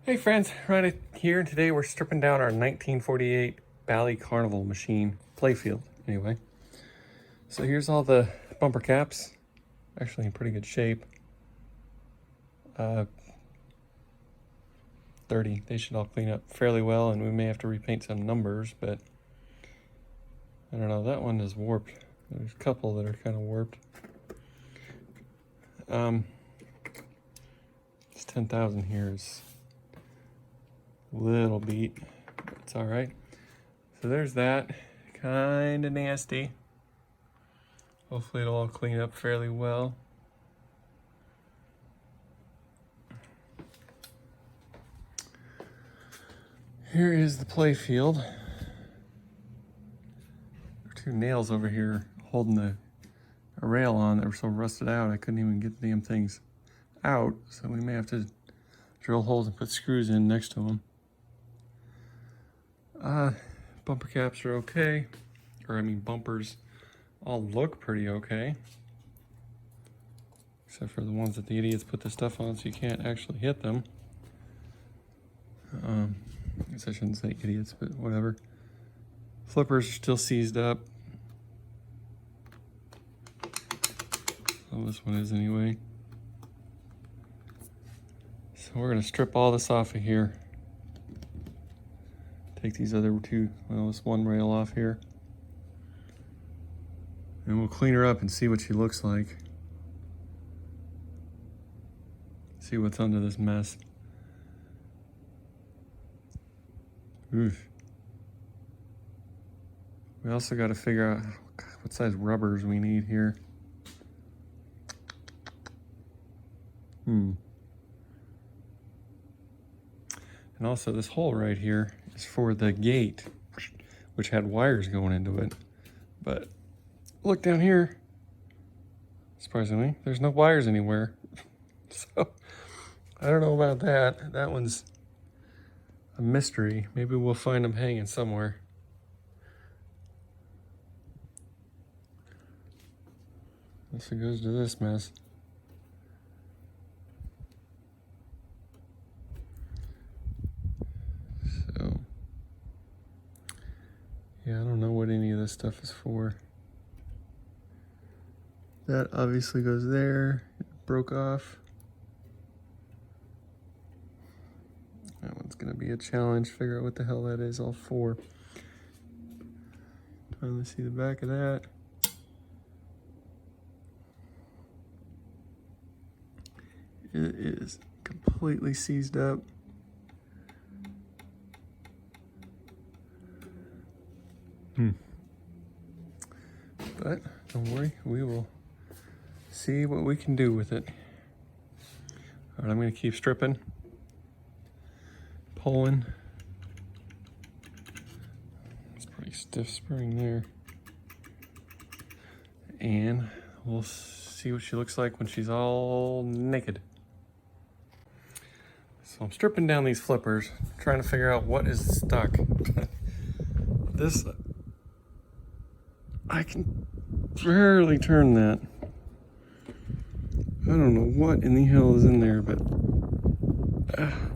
Hey friends, right here, and today we're stripping down our 1948 Bally Carnival machine, Playfield, anyway. So here's all the bumper caps, actually in pretty good shape. 30, they should all clean up fairly well, and we may have to repaint some numbers, but I don't know, that one is warped. There's a couple that are kind of warped. This 10,000 here is little beat, but it's all right. So there's that, kind of nasty. Hopefully it'll all clean up fairly well. Here is the Playfield. There are two nails over here holding a rail on that were so rusted out I couldn't even get the damn things out, so we may have to drill holes and put screws in next to them. Bumper caps are okay, or I mean bumpers all look pretty okay, except for the ones that the idiots put the stuff on so you can't actually hit them. I guess I shouldn't say idiots, but whatever. Flippers are still seized up. Well, this one is anyway. So we're gonna strip all this off of here. Take these other two, well, this one rail off here. And we'll clean her up and see what she looks like. See what's under this mess. Oof. We also got to figure out what size rubbers we need here. And also this hole right here is for the gate, which had wires going into it. But look down here, surprisingly, there's no wires anywhere. So I don't know about that. That one's a mystery. Maybe we'll find them hanging somewhere. This goes to this mess. So, yeah, I don't know what any of this stuff is for. That obviously goes there. It broke off. That one's gonna be a challenge. Figure out what the hell that is all for. Trying to see the back of that. It is completely seized up. But don't worry, we will see what we can do with it. All right, I'm gonna keep stripping, pulling. It's pretty stiff spring there. And we'll see what she looks like when she's all naked. So I'm stripping down these flippers, trying to figure out what is stuck. This, I can barely turn that. I don't know what in the hell is in there, but I'm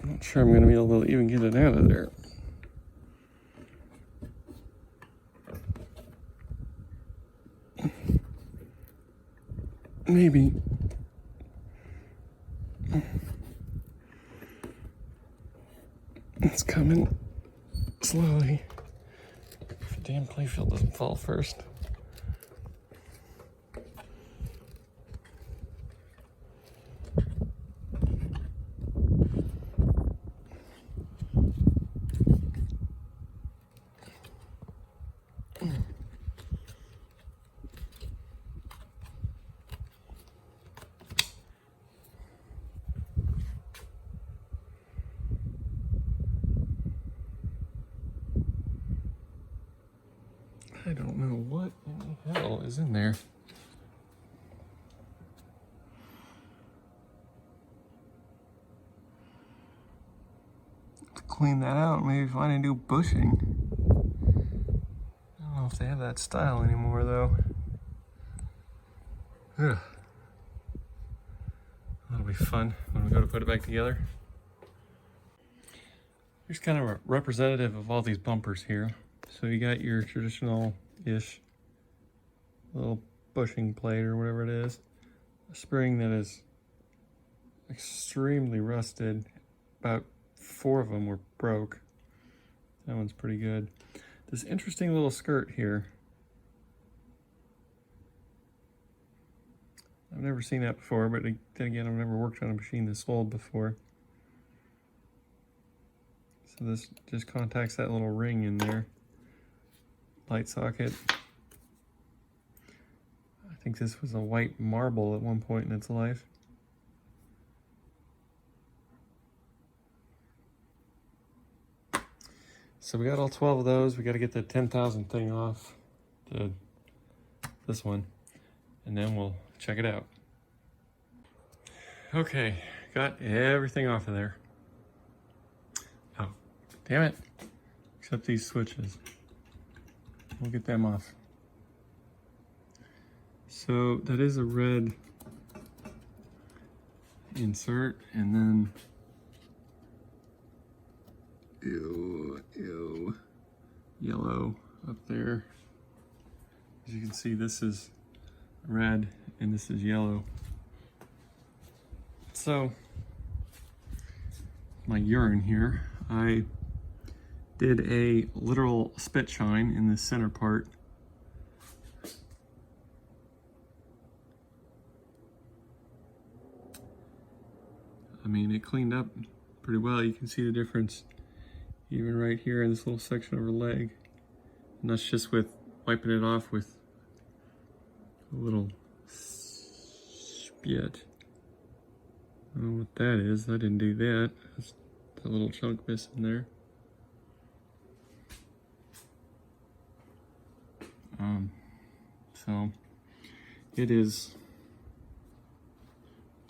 not sure I'm going to be able to even get it out of there. Maybe. It's coming slowly. If the damn playfield doesn't fall first. I don't know what in the hell is in there. To clean that out, maybe find a new bushing. I don't know if they have that style anymore though. Ugh. That'll be be fun when we go to put it back together. Here's kind of a representative of all these bumpers here. So you got your traditional-ish little bushing plate or whatever it is. A spring that is extremely rusted. About 4 of them were broke. That one's pretty good. This interesting little skirt here. I've never seen that before, but then again, I've never worked on a machine this old before. So this just contacts that little ring in there. Light socket. I think this was a white marble at one point in its life. So we got all 12 of those. We got to get the 10,000 thing off this one, and then we'll check it out. Okay, got everything off of there. Oh, damn it. Except these switches. We'll get them off. So that is a red insert, and then yellow up there. As you can see, this is red and this is yellow. So my urine here, I did a literal spit shine in the center part. I mean, it cleaned up pretty well. You can see the difference even right here in this little section of her leg. And that's just with wiping it off with a little spit. I don't know what that is. I didn't do that. That's a little chunk missing there. So it is,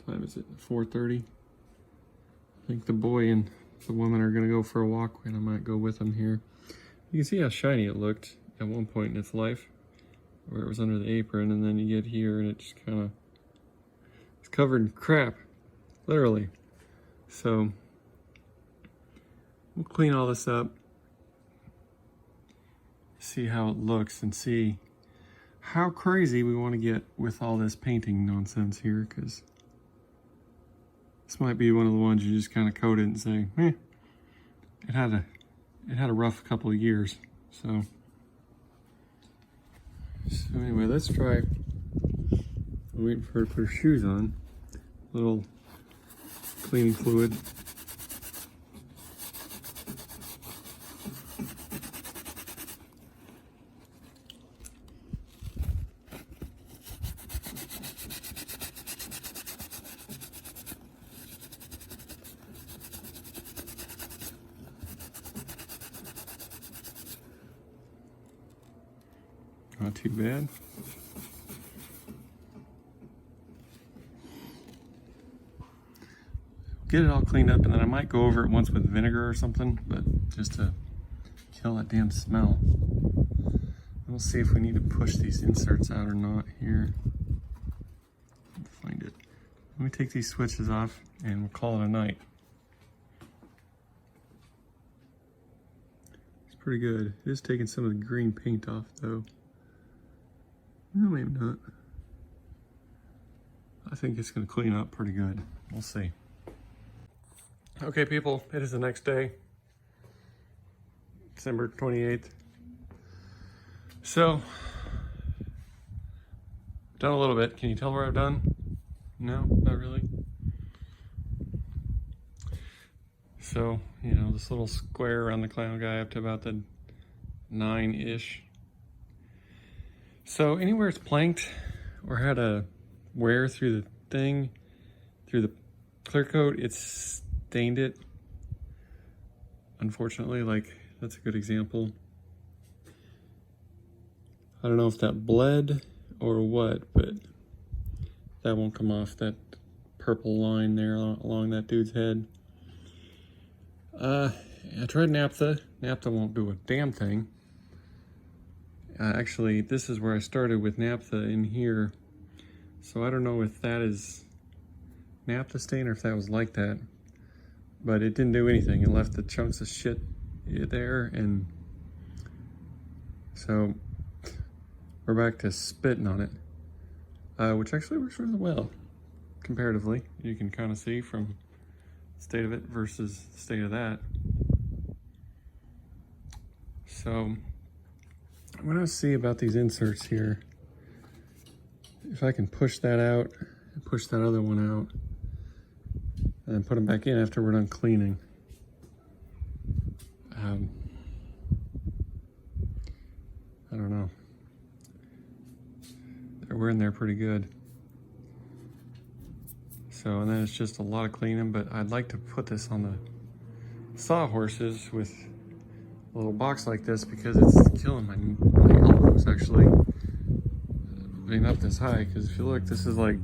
what time is it? 4:30. I think the boy and the woman are gonna go for a walk, and I might go with them here. You can see how shiny it looked at one point in its life, where it was under the apron, and then you get here and it just kind of, it's covered in crap, literally. So we'll clean all this up, see how it looks, and see how crazy we want to get with all this painting nonsense here, because this might be one of the ones you just kind of coat it and say, it had a rough couple of years. So anyway, let's try. I'm waiting for her to put her shoes on. A little cleaning fluid. Not too bad. Get it all cleaned up, and then I might go over it once with vinegar or something, but just to kill that damn smell. We'll see if we need to push these inserts out or not here. Find it. Let me take these switches off and we'll call it a night. It's pretty good. It is taking some of the green paint off though. No, maybe not. I think it's gonna clean up pretty good. We'll see. Okay people, it is the next day. December 28th. So, done a little bit. Can you tell where I've done? No, not really. So, you know, this little square around the clown guy up to about the 9-ish. So anywhere it's planked or had a wear through the thing, through the clear coat, it's stained it. Unfortunately, like that's a good example. I don't know if that bled or what, but that won't come off, that purple line there along that dude's head. I tried naphtha. Naphtha won't do a damn thing. Actually, this is where I started with naphtha in here. So I don't know if that is naphtha stain or if that was like that, but it didn't do anything. It left the chunks of shit there, and so we're back to spitting on it, which actually works really well comparatively. You can kind of see from the state of it versus the state of that. So I'm gonna see about these inserts here. If I can push that out, push that other one out, and then put them back in after we're done cleaning. I don't know. We're in there pretty good. So, and then it's just a lot of cleaning, but I'd like to put this on the sawhorses with a little box like this because it's killing my elbows actually being up this high, because if you look, this is like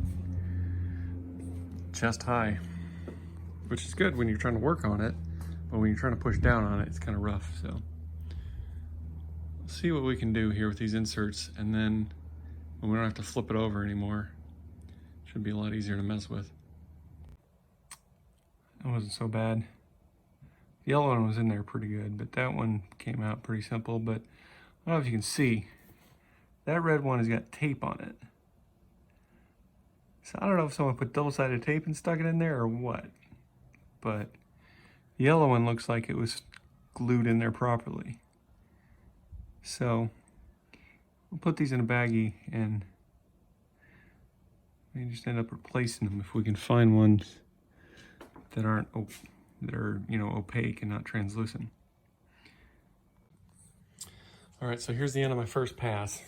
chest high, which is good when you're trying to work on it, but when you're trying to push down on it, it's kind of rough. So we'll see what we can do here with these inserts, and then when we don't have to flip it over anymore, it should be a lot easier to mess with. That wasn't so bad. The yellow one was in there pretty good, but that one came out pretty simple. But I don't know if you can see, that red one has got tape on it. So I don't know if someone put double-sided tape and stuck it in there or what, but the yellow one looks like it was glued in there properly. So we'll put these in a baggie and we just end up replacing them if we can find ones that aren't, that are, you know, opaque and not translucent. All right, so here's the end of my first pass.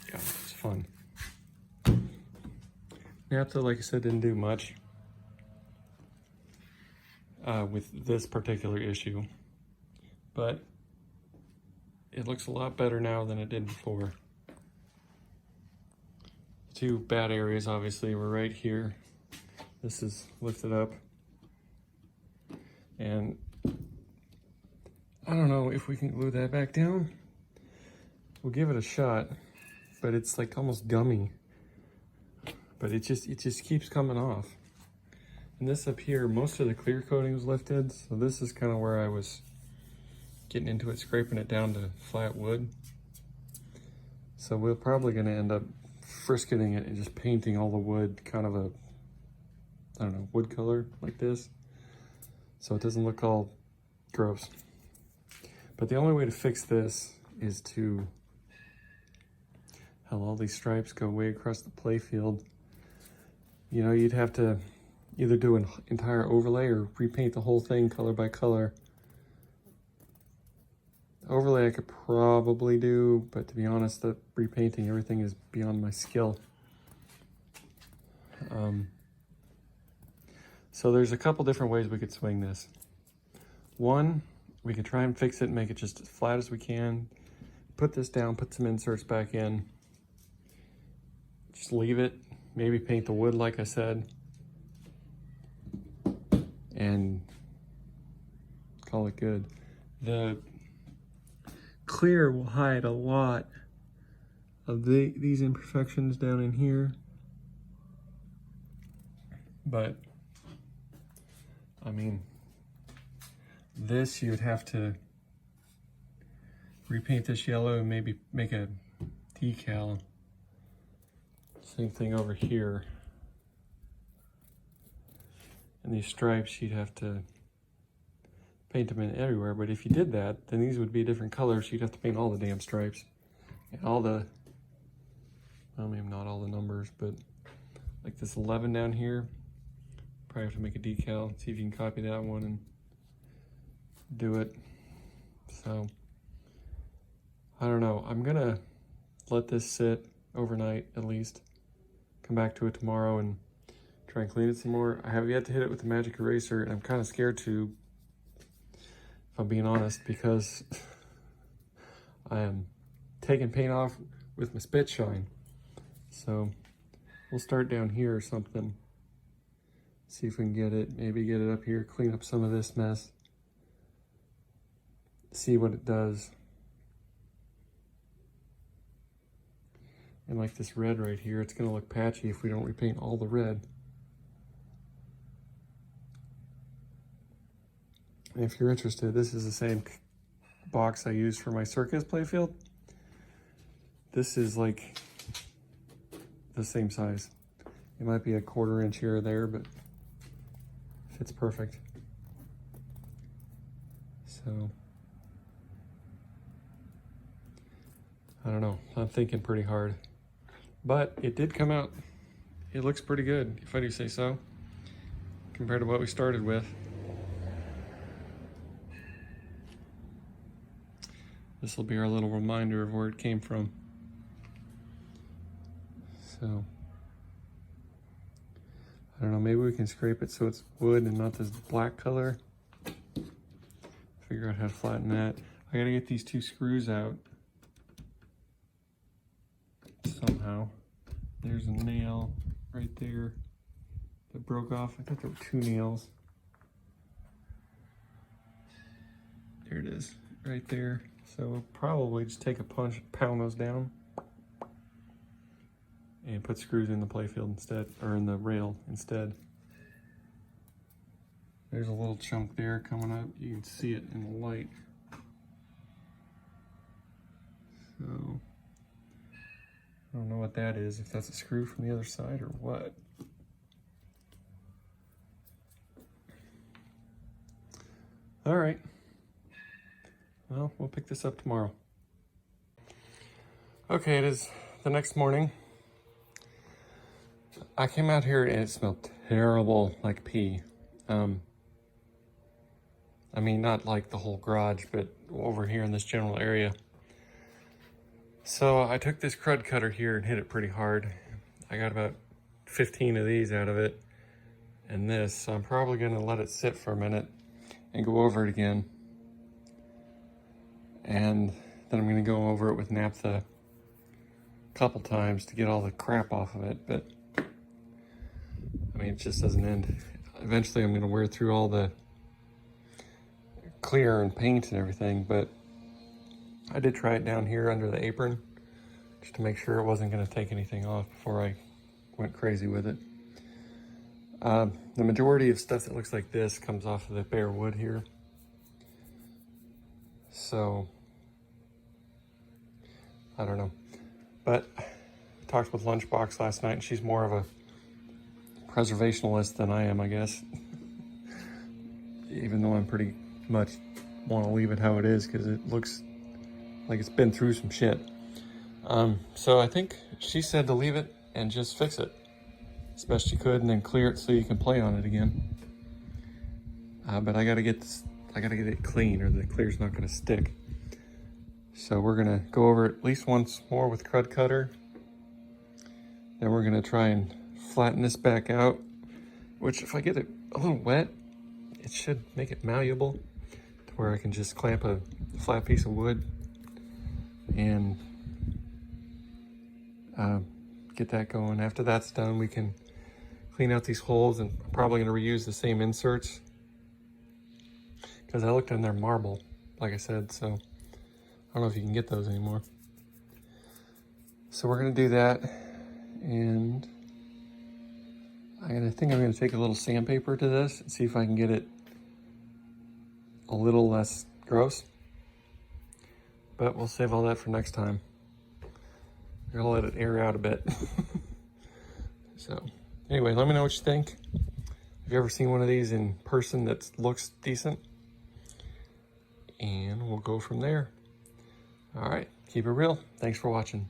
Yeah, it's fun. Naphtha, like I said, didn't do much with this particular issue, but it looks a lot better now than it did before. The two bad areas obviously were right here. This is lifted up, and I don't know if we can glue that back down. We'll give it a shot, but it's like almost gummy, but it just keeps coming off. And this up here, most of the clear coating was lifted, so this is kind of where I was getting into it, scraping it down to flat wood. So we're probably going to end up frisketing it and just painting all the wood kind of a, I don't know, wood color like this, so it doesn't look all gross. But the only way to fix this is to have all these stripes go way across the playfield. You know, you'd have to either do an entire overlay or repaint the whole thing color by color. Overlay I could probably do, but to be honest, the repainting everything is beyond my skill. So there's a couple different ways we could swing this. One, we could try and fix it and make it just as flat as we can. Put this down, put some inserts back in. Just leave it, maybe paint the wood like I said, and call it good. The clear will hide a lot of these imperfections down in here, but I mean, this you'd have to repaint this yellow and maybe make a decal. Same thing over here. And these stripes, you'd have to paint them in everywhere, but if you did that, then these would be different colors. You'd have to paint all the damn stripes. And all the, well, maybe not all the numbers, but like this 11 down here, probably have to make a decal. See if you can copy that one and do it. So, I don't know. I'm gonna let this sit overnight at least. Come back to it tomorrow and try and clean it some more. I have yet to hit it with the magic eraser, and I'm kind of scared to, if I'm being honest, because I am taking paint off with my spit shine. So we'll start down here or something. See if we can get it, maybe get it up here, clean up some of this mess. See what it does. And like this red right here, it's gonna look patchy if we don't repaint all the red. And if you're interested, this is the same box I used for my circus playfield. This is like the same size. It might be a 1/4 inch here or there, but fits perfect. So, I don't know, I'm thinking pretty hard. But it did come out, it looks pretty good, if I do say so, compared to what we started with. This will be our little reminder of where it came from. So, I don't know, maybe we can scrape it so it's wood and not this black color. Figure out how to flatten that. I gotta get these 2 screws out somehow. There's a nail right there that broke off. I thought there were 2 nails. There it is, right there. So we'll probably just take a punch, pound those down, and put screws in the playfield instead, or in the rail instead. There's a little chunk there coming up. You can see it in the light. So, I don't know what that is, if that's a screw from the other side or what. All right. Well, we'll pick this up tomorrow. Okay, it is the next morning. I came out here and it smelled terrible, like pee. I mean, not like the whole garage, but over here in this general area. So I took this crud cutter here and hit it pretty hard. I got about 15 of these out of it and this, so I'm probably gonna let it sit for a minute and go over it again. And then I'm gonna go over it with naphtha a couple times to get all the crap off of it, but I mean, it just doesn't end. Eventually I'm gonna wear through all the clear and paint and everything, but I did try it down here under the apron just to make sure it wasn't gonna take anything off before I went crazy with it. The majority of stuff that looks like this comes off of the bare wood here. So, I don't know. But I talked with Lunchbox last night and she's more of a preservationalist than I am, I guess. Even though I'm pretty much want to leave it how it is because it looks like it's been through some shit. So I think she said to leave it and just fix it as best she could and then clear it so you can play on it again. But I gotta get this, I gotta get it clean or the clear's not gonna stick. So we're gonna go over it at least once more with crud cutter. Then we're gonna try and flatten this back out, which if I get it a little wet, it should make it malleable to where I can just clamp a flat piece of wood and get that going. After that's done, we can clean out these holes, and I'm probably gonna reuse the same inserts because I looked in their marble, like I said, so I don't know if you can get those anymore. So we're gonna do that, and I think I'm gonna take a little sandpaper to this and see if I can get it a little less gross. But we'll save all that for next time. I'm gonna let it air out a bit. So anyway, let me know what you think. Have you ever seen one of these in person that looks decent? And we'll go from there. All right, keep it real. Thanks for watching.